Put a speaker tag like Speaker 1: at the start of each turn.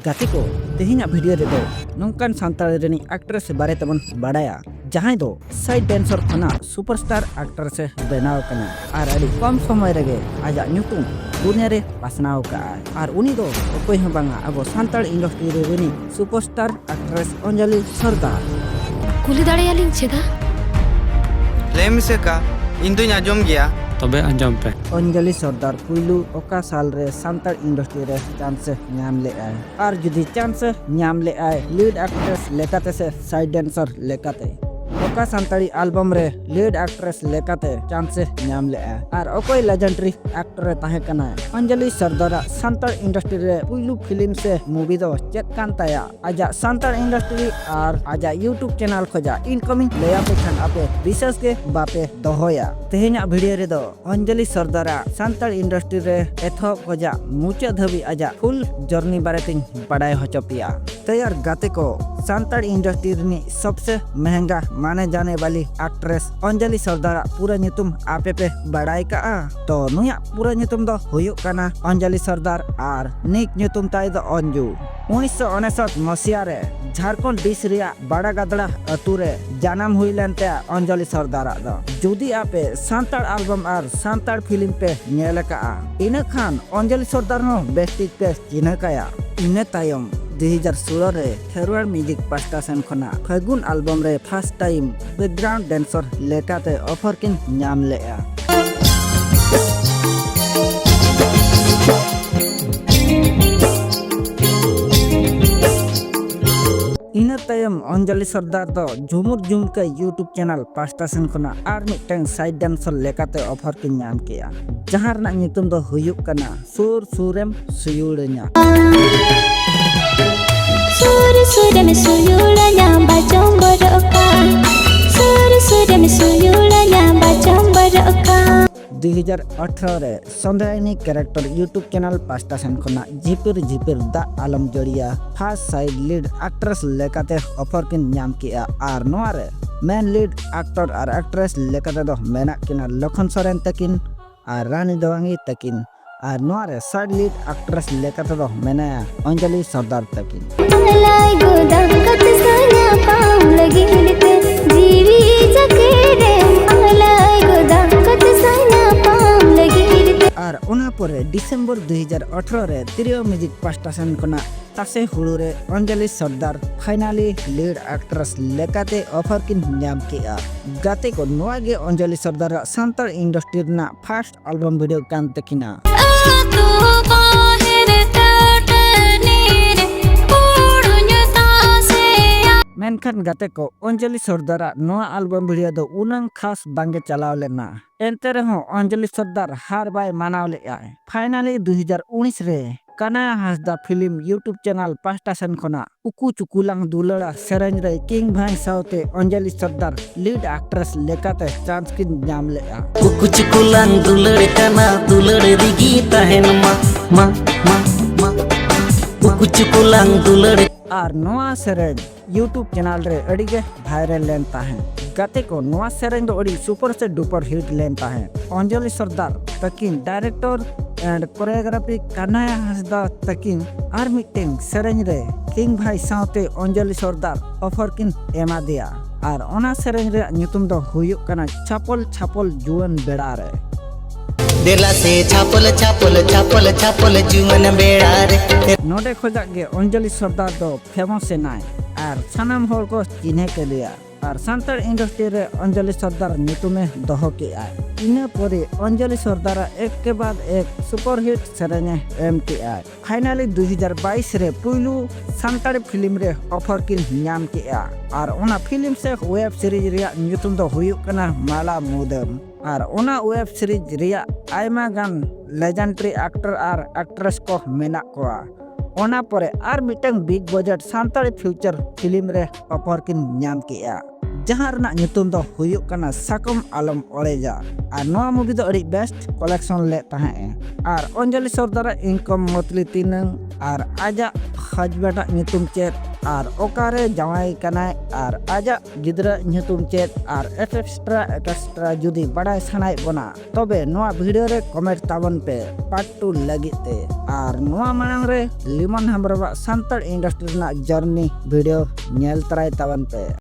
Speaker 1: गाते को तेहिना वीडियो रे दो नोंकान सांताली रेनी एक्ट्रेस बारे तबन बाडाया जहां दो साइड डांसर खना सुपरस्टार एक्ट्रेस बनाव कना आर अड़ी कम समय रेगे आजा ᱧᱩᱛᱩᱢ दुनिया रे पासनाव का आर उनी दो अकोय हं बांगा अब सांताल इंडस्ट्री रे रेनी सुपरस्टार एक्ट्रेस अंजलि सरदार
Speaker 2: कुली दाड़ेयालिंग चेदा
Speaker 3: लेम से का इंदुñ आजम गया
Speaker 4: तबे अंजम पे
Speaker 1: अंजलि सरदार पुइलू ओका साल रे सांताल इंडस्ट्री रे चांस ᱧᱟᱢ लेआय आर जुदी चांस ᱧᱟᱢ लेआय लीड एक्ट्रेस लेकाते से साइड डांसर लेकाते ओका सांताली एल्बम रे लीड एक्ट्रेस लेकाते चांस ᱧᱟᱢ लेआय आर ओकोय लेजेंडरी एक्टर ताहे कना अंजलि सरदार सांताल इंडस्ट्री रे पुइलू फिल्म से मूवी दो चेक कान ताया आजा सांताल इंडस्ट्री आर आजा यूट्यूब चैनल खोजा इनकमिंग लेया पे खान आपे विशेष के बापे दोहोया तेहेना वीडियो रे दो अंजलि सरदार सांताल इंडस्ट्री रे एथो खोजा मुचा धबी आजा फुल जर्नी बारे तिन पढ़ाई होचपिया तैयार गाते को सांताल इंडस्ट्री री सबसे महंगा माने जाने वाली एक्ट्रेस अंजलि सरदार पूरा ᱧᱩᱛᱩᱢ आपे पे बड़ाई का तो नुया पूरा ᱧᱩᱛᱩᱢ दो हुयुक काना अंजलि सरदार आर निक ᱧᱩᱛᱩᱢ ताई दो अंजू 1959 मसिया रे झारखंड डिस रिया बड़ा गदड़ा अतु रे जन्म हुई लेनते अंजलि सरदार दो जुदी आपे Santal album are Santal film पे नेल का इना खान अंजलि सरदार नो बेस्टिक पे चिन्ह काया इने तायम 2016 रे फेरवेल म्यूजिक पास्टा सेन खना फागुन एल्बम रे फर्स्ट टाइम बैकग्राउंड डांसर लेकाते ऑफर किन ᱧᱟᱢ लेआ इन तायम अंजलि सरदार दो झुमुर झुम के यूट्यूब चैनल पास्टा सेन खना आर मिटन साइड डांसर लेकाते ऑफर किन ᱧᱟᱢ केया जहां रना ᱧᱩᱛᱩᱢ दो हुयुक कना सुर सुरेम सुयुड़nya
Speaker 5: Suri suri me suyula nyamba jombor oka Suri suri me suyula nyamba jombor oka
Speaker 1: 2018 रे संध्यानी कैरेक्टर यूट्यूब चैनल पास्टा सेन खना झिपिर झिपिर दा आलम जड़िया फर्स्ट साइड लीड एक्ट्रेस लेकाते ऑफर किन ᱧᱟᱢ केया आर नोआ रे मेन लीड एक्टर आर एक्ट्रेस लेकाते दो मेना किना लखन सोरेन तकिन आर रानी दवांगी तकिन आर नोआ रे साइड लीड एक्ट्रेस लेकाते दो मेना Anjali Sardar तकिन
Speaker 5: Alai godam kat sana paam lagi lite जीवी जकेरे alai godam kat sana paam lagi lite
Speaker 1: आर उना परे डिसेंबर 2018 रे तिरियो म्यूजिक पास्टा सेन खना तासे हुड़ू रे अंजलि सरदार फाइनली लीड एक्ट्रेस लेकाते ऑफर किन ᱧᱟᱢ केया गाते को नोआ गे अंजलि सरदार सांताल इंडस्ट्री ना फर्स्ट एल्बम वीडियो कान तकिना मेनखान गाते को अंजलि सरदार नोआ एल्बम वीडियो दो उनंग खास बांगे चलाव लेना एंते रहो अंजलि सरदार हार बाय मानाव लेया फाइनली 2019 रे Kanaya Hasda film YouTube channel पास्टा सेन खना उकू चुकुलांग दुलड़ा सेरेंज रे किंग भाई साउते अंजलि सरदार लीड एक्ट्रेस लेकाते चांस किन ᱧᱟᱢ लेया
Speaker 6: उकू चुकुलांग दुलड़ काना दुलड़ रिगी तहन मा उकू चुकुलांग दुलड़
Speaker 1: आर नोआ सेरेंज यूट्यूब चैनल रे अड़ीगे वायरल लेन ताहें गाते को नोआ सेरेंज दो अड़ी सुपर से डुपर हिट लेन ताहें अंजलि सरदार तकिन director and choreography Kanaya Hasda तकिन आर मिटिंग सेरेंज रे किंग भाई साउते अंजलि सरदार ऑफर किन एमा दिया आर ओना सेरेंज रे ᱧᱩᱛᱩᱢ दो हुयुक कना छापल छापल जुवन बेड़ा रे
Speaker 6: देला से छापल छापल छापल छापल जुवन बेड़ा रे
Speaker 1: नोडे खोजा गे अंजलि सरदार दो फेमस नाय आर सानाम होर को चिन्हे के लिया आर सांताल इंडस्ट्री रे अंजलि सरदार ᱧᱩᱛᱩᱢে दहो के आय इने परे अंजलि सरदार एक के बाद एक सुपर हिट सेरेंज एम के आय फाइनली 2022 रे पुइलू सांताल फिल्म रे ऑफर किन ᱧᱟᱢ केया आर ओना फिल्म से वेब सीरीज रिया ᱧᱩᱛᱩᱢ दो हुयुक कना माला मुदम आर ओना वेब सीरीज रिया आयमा गान लेजेंडरी एक्टर आर एक्ट्रेस को मेना कोआ ओना परे आर मिटंग big budget Santal future film रे ऑफर किन ᱧᱟᱢ केया जहां रना ᱧᱩᱛᱩᱢ दो हुयुक कना साकम आलम ओलेजा आर नोआ मूवी दो अड़ी बेस्ट कलेक्शन ले ताहे are Anjali Sardar income Matli तिनंग are आजा हजबेटा ᱧᱩᱛᱩᱢ चेत आर ओकारे जावाई कनाय आर आजा गिद्रा ᱧᱩᱛᱩᱢ चेत आर एक्स्ट्रा जुदी बड़ाय सानाय बना तबे नोआ वीडियो रे कमेंट ताबन पे पार्ट 2 लगित ते आर नोआ मांग रे लिमन हेम्ब्रम सांताल इंडस्ट्री ना जर्नी वीडियो नेल तराय ताबन पे।